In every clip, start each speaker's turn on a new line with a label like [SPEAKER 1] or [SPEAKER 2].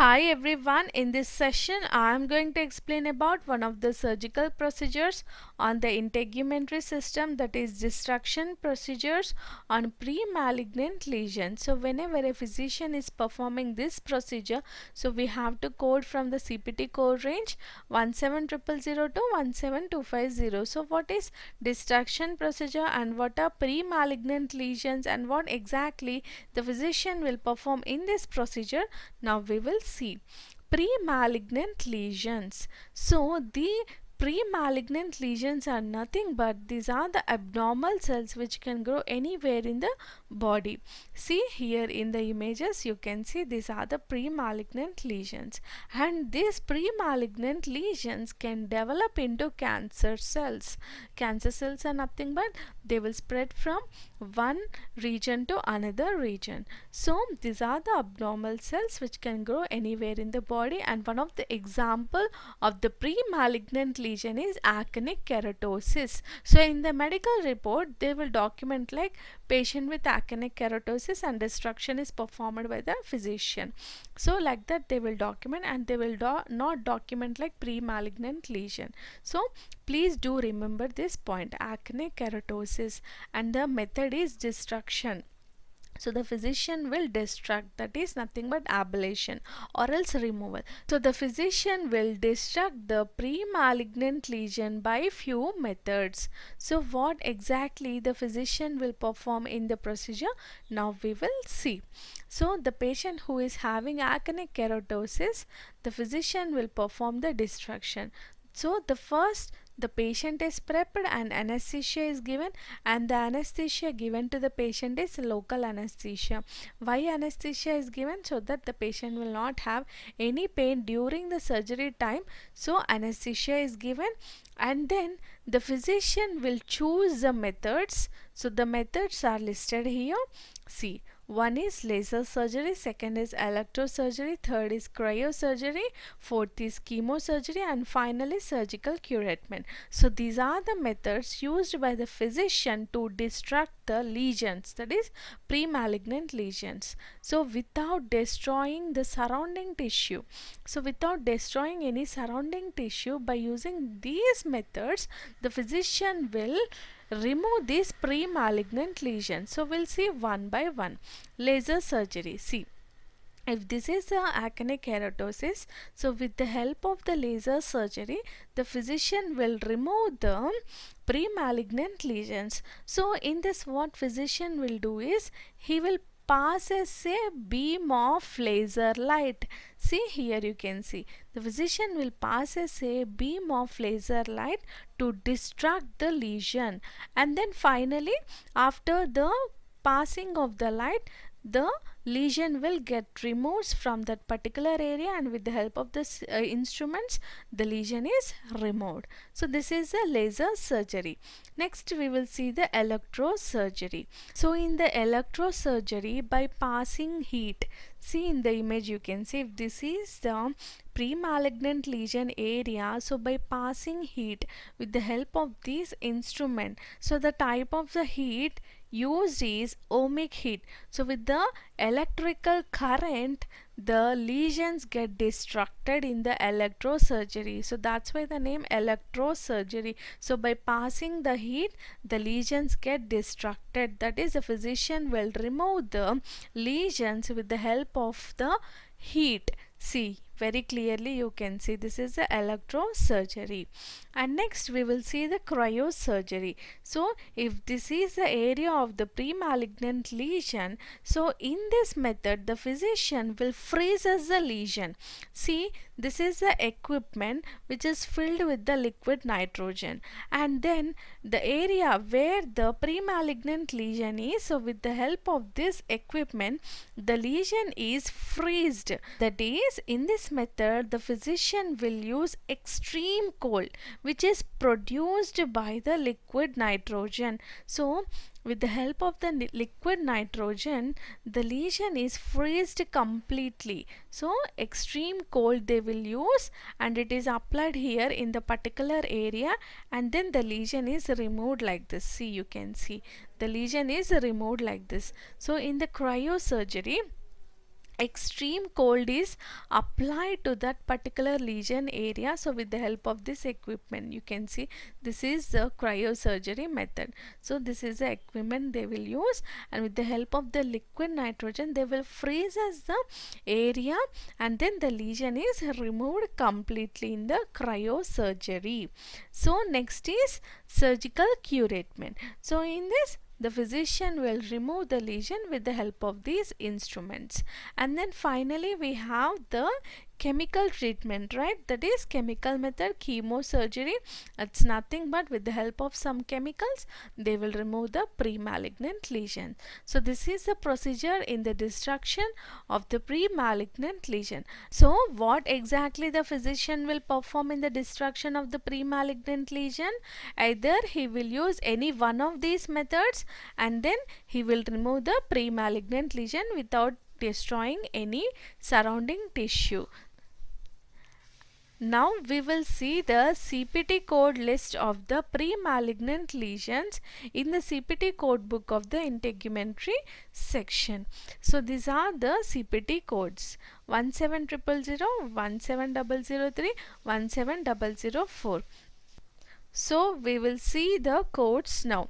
[SPEAKER 1] Hi everyone, in this session I am going to explain about one of the surgical procedures on the integumentary system, that is distraction procedures on pre-malignant lesions. So whenever a physician is performing this procedure, so we have to code from the CPT code range 17000 to 17250. So what is distraction procedure and what are pre-malignant lesions and what exactly the physician will perform in this procedure? Now we will see pre-malignant lesions. So the pre-malignant lesions are nothing but these are the abnormal cells which can grow anywhere in the body. See here in the images you can see these are the pre-malignant lesions, and these pre-malignant lesions can develop into cancer cells. Cancer cells are nothing but they will spread from one region to another region. So these are the abnormal cells which can grow anywhere in the body, and one of the example of the pre-malignant lesion is actinic keratosis. So in the medical report they will document like patient with actinic keratosis and destruction is performed by the physician. So like that they will document, and they will not document like pre-malignant lesion. So please do remember this point, actinic keratosis, and the method is destruction. So the physician will destruct, that is nothing but ablation or else removal. So the physician will destruct the pre-malignant lesion by few methods. So what exactly the physician will perform in the procedure? Now we will see. So the patient who is having actinic keratosis, the physician will perform the destruction. So the patient is prepped and anesthesia is given, and the anesthesia given to the patient is local anesthesia. Why anesthesia is given? So that the patient will not have any pain during the surgery time. So anesthesia is given, and then the physician will choose the methods. So the methods are listed here. See, one is laser surgery, second is electrosurgery, third is cryosurgery, fourth is chemosurgery, and finally surgical curetment. So these are the methods used by the physician to destruct the lesions, that is pre-malignant lesions. So without destroying the surrounding tissue, so without destroying any surrounding tissue, by using these methods the physician will remove these pre-malignant lesions. So we'll see one by one. Laser surgery. See, if this is the actinic keratosis, so with the help of the laser surgery the physician will remove the pre-malignant lesions. So in this what physician will do is he will passes a beam of laser light. See here you can see the physician will passes a beam of laser light to destruct the lesion, and then finally after the passing of the light the lesion will get removed from that particular area, and with the help of this instruments the lesion is removed. So this is the laser surgery. Next we will see the electrosurgery. So in the electrosurgery, by passing heat, see in the image you can see if this is the pre-malignant lesion area, so by passing heat with the help of this instrument, so the type of the heat used is ohmic heat. So with the electrical current the lesions get destructed in the electrosurgery. So that's why the name electrosurgery. So by passing the heat the lesions get destructed, that is the physician will remove the lesions with the help of the heat. See very clearly you can see this is the electrosurgery. And next we will see the cryosurgery. So if this is the area of the pre-malignant lesion, so in this method the physician will freezes the lesion. See, this is the equipment which is filled with the liquid nitrogen, and then the area where the pre-malignant lesion is, so with the help of this equipment the lesion is freezed. That is, in this method the physician will use extreme cold which is produced by the liquid nitrogen. So with the help of the liquid nitrogen the lesion is freezed completely. So extreme cold they will use, and it is applied here in the particular area, and then the lesion is removed like this. See, you can see the lesion is removed like this. So in the cryosurgery extreme cold is applied to that particular lesion area. So with the help of this equipment, you can see this is the cryosurgery method. So this is the equipment they will use, and with the help of the liquid nitrogen they will freeze as the area, and then the lesion is removed completely in the cryosurgery. So next is surgical curetment. So in this, the physician will remove the lesion with the help of these instruments. And then finally we have the chemical treatment, right? That is chemical method, chemosurgery. It's nothing but with the help of some chemicals they will remove the pre-malignant lesion. So this is the procedure in the destruction of the pre-malignant lesion. So what exactly the physician will perform in the destruction of the pre-malignant lesion? Either he will use any one of these methods, and then he will remove the pre-malignant lesion without destroying any surrounding tissue. Now we will see the CPT code list of the pre-malignant lesions in the CPT code book of the integumentary section. So these are the CPT codes: 17000, 17003, 17004. So we will see the codes now.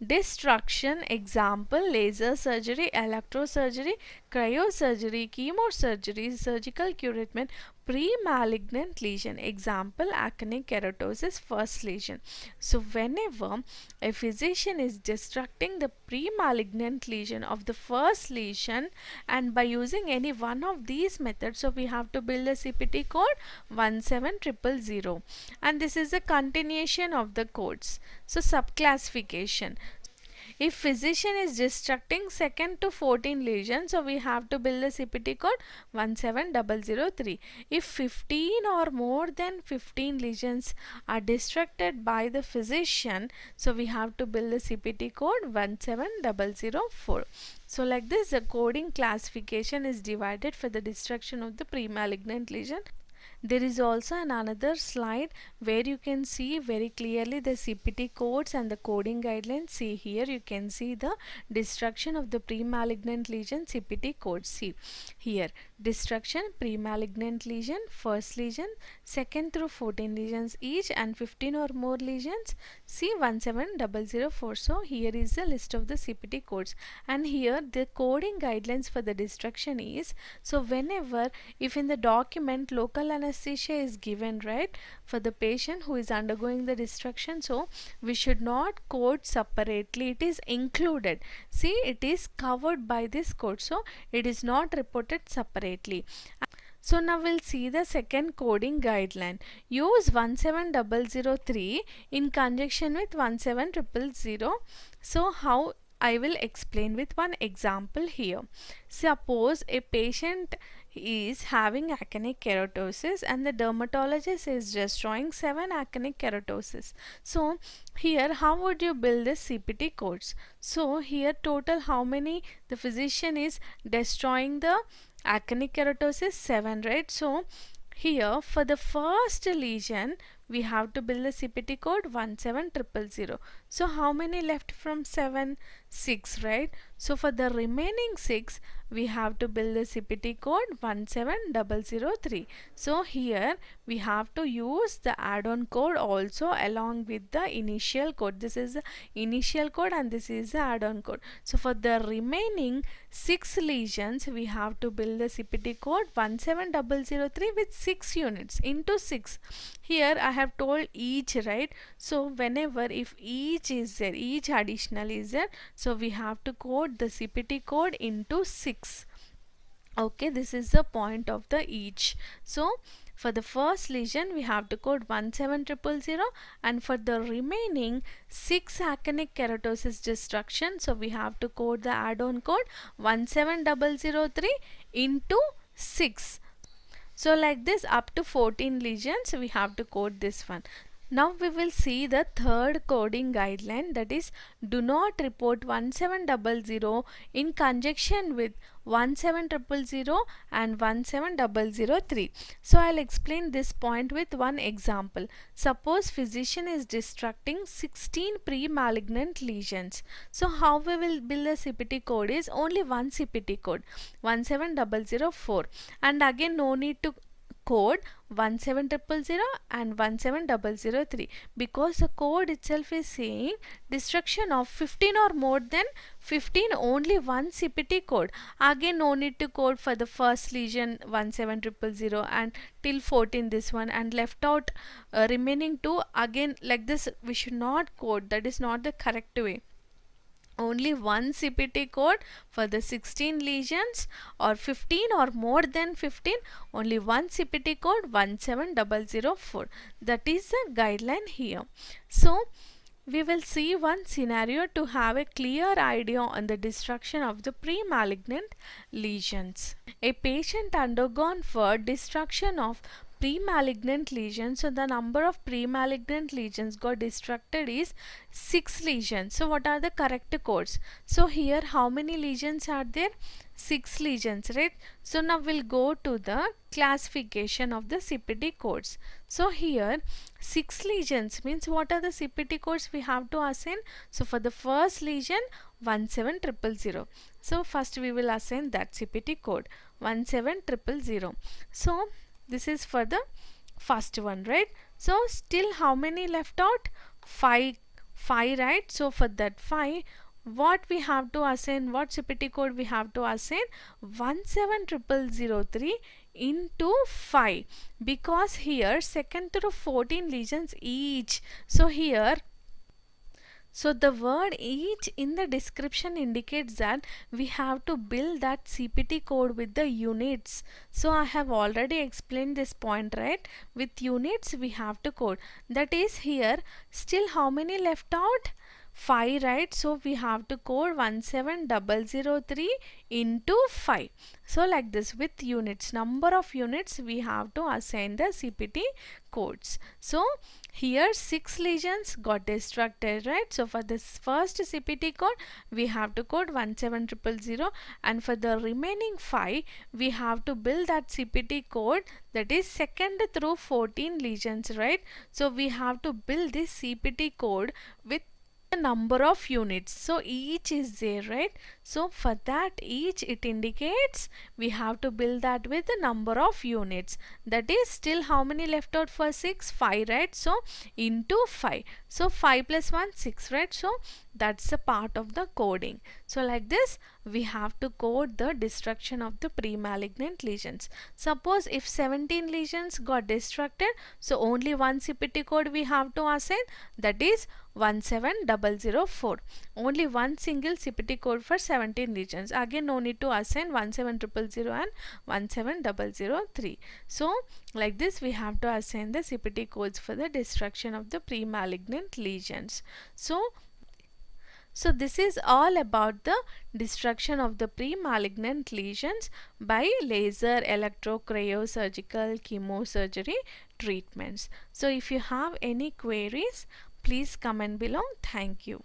[SPEAKER 1] Destruction, example: laser surgery, electrosurgery, cryosurgery, chemosurgery, surgical curetment. Pre-malignant lesion, example: actinic keratosis, first lesion. So whenever a physician is destructing the pre-malignant lesion of the first lesion, and by using any one of these methods, so we have to build a CPT code 17000, and this is a continuation of the codes. So subclassification: if physician is destructing second to 14 lesions, so we have to build a CPT code 17003. If 15 or more than 15 lesions are destructed by the physician, so we have to build a CPT code 17004. So like this, the coding classification is divided for the destruction of the pre-malignant lesion. There is also another slide where you can see very clearly the CPT codes and the coding guidelines. See here, you can see the destruction of the pre-malignant lesion CPT codes. See here, destruction, pre-malignant lesion, first lesion, second through 14 lesions each, and 15 or more lesions, see 17004. So here is the list of the CPT codes, and here the coding guidelines for the destruction is, so whenever, if in the document local anesthesia is given, right, for the patient who is undergoing the destruction, so we should not code separately, it is included. See, it is covered by this code, so it is not reported separately. So now we'll see the second coding guideline. Use 17003 in conjunction with 17000. So how? I will explain with one example here. Suppose a patient is having actinic keratosis and the dermatologist is destroying 7 actinic keratosis. So here how would you build this CPT codes? So here total how many the physician is destroying the actinic keratosis? 7, right? So here for the first lesion we have to build the CPT code 17000. So how many left from 7? 6, right? So for the remaining 6 we have to build the CPT code 17003. So here we have to use the add-on code also along with the initial code. This is the initial code and this is the add-on code. So for the remaining 6 lesions we have to build the CPT code 17003 with 6 units into 6. Here I have told each, right? So whenever if each is there, each additional is there, so we have to code the CPT code into 6. Okay, this is the point of the each. So for the first lesion we have to code 17000, and for the remaining 6 actinic keratosis destruction, so we have to code the add-on code 17003 into 6. So like this, up to 14 lesions we have to code this one. Now we will see the third coding guideline, that is, do not report 1700 in conjunction with 17000 and 17003. So I'll explain this point with one example. Suppose physician is destructing 16 pre-malignant lesions. So how we will build the CPT code is only one CPT code, 17004, and again no need to code 17000 and 17003, because the code itself is saying destruction of 15 or more than 15, only one CPT code. Again no need to code for the first lesion 17000 and till 14 this one, and left out remaining two. Again like this we should not code, that is not the correct way. Only one CPT code for the 16 lesions, or 15 or more than 15, only one CPT code 17004. That is the guideline here. So we will see one scenario to have a clear idea on the destruction of the pre-malignant lesions. A patient undergone for destruction of pre-malignant lesions. So the number of pre-malignant lesions got destructed is 6 lesions. So what are the correct codes? So here how many lesions are there? 6 lesions, right? So now we'll go to the classification of the CPT codes. So here 6 lesions means what are the CPT codes we have to assign? So for the first lesion 17000. So first we will assign that CPT code 17000. So this is for the first one, right? So still how many left out? 5, right? So for that 5, what we have to assign, what CPT code we have to assign? 17003 into 5, because here second through 14 lesions each. So here, so the word each in the description indicates that we have to build that CPT code with the units. So I have already explained this point, right? With units we have to code. That is here still how many left out? 5, right? So we have to code 17003 into 5. So like this with units, number of units we have to assign the CPT codes. So here 6 lesions got destructed, right? So for this first CPT code we have to code 17000, and for the remaining 5 we have to build that CPT code, that is second through 14 lesions, right? So we have to build this CPT code with the number of units. So each is there, right? So for that each it indicates we have to build that with the number of units. That is still how many left out for 6? 5, right? So into 5. So 5 plus 1, 6, right? So that's the part of the coding. So like this we have to code the destruction of the pre-malignant lesions. Suppose if 17 lesions got destructed, so only one CPT code we have to assign, that is 17004. Only one single CPT code for 17 lesions. Again no need to assign 17000 and 17003. So like this we have to assign the CPT codes for the destruction of the pre-malignant lesions. So this is all about the destruction of the pre-malignant lesions by laser, electrocryosurgical, chemosurgery treatments. So if you have any queries, please comment below. Thank you.